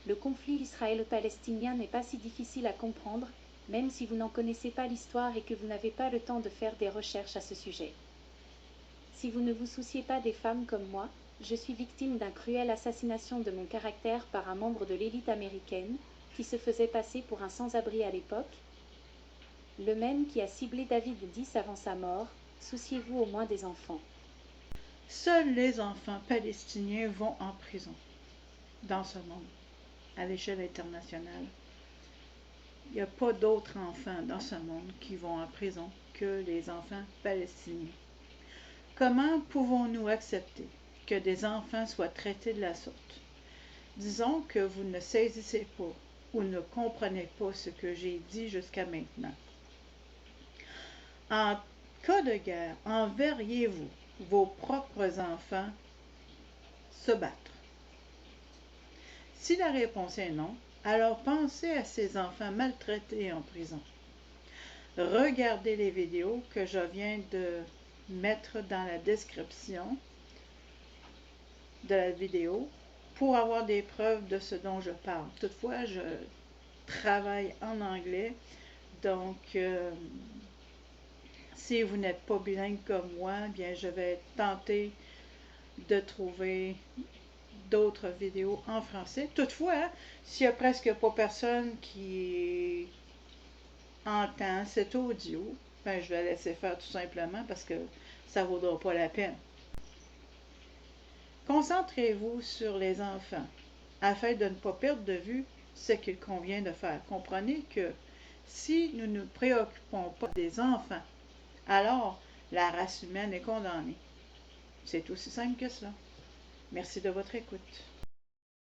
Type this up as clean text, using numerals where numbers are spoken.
Le conflit israélo-palestinien n'est pas si difficile à comprendre, même si vous n'en connaissez pas l'histoire et que vous n'avez pas le temps de faire des recherches à ce sujet. Si vous ne vous souciez pas des femmes comme moi, je suis victime d'une cruelle assassination de mon caractère par un membre de l'élite américaine qui se faisait passer pour un sans-abri à l'époque, le même qui a ciblé David 10 avant sa mort. Souciez-vous au moins des enfants. Seuls les enfants palestiniens vont en prison dans ce monde, à l'échelle internationale. Il n'y a pas d'autres enfants dans ce monde qui vont en prison que les enfants palestiniens. Comment pouvons-nous accepter que des enfants soient traités de la sorte? Disons que vous ne saisissez pas ou ne comprenez pas ce que j'ai dit jusqu'à maintenant. En cas de guerre, enverriez-vous vos propres enfants se battre? Si la réponse est non, alors pensez à ces enfants maltraités en prison. Regardez les vidéos que je viens de mettre dans la description de la vidéo pour avoir des preuves de ce dont je parle. Toutefois, je travaille en anglais, donc si vous n'êtes pas bilingue comme moi, bien je vais tenter de trouver d'autres vidéos en français. Toutefois, s'il n'y a presque pas personne qui entend cet audio, ben je vais laisser faire tout simplement parce que ça ne vaudra pas la peine. Concentrez-vous sur les enfants afin de ne pas perdre de vue ce qu'il convient de faire. Comprenez que si nous ne nous préoccupons pas des enfants, alors la race humaine est condamnée. C'est aussi simple que cela. Merci de votre écoute.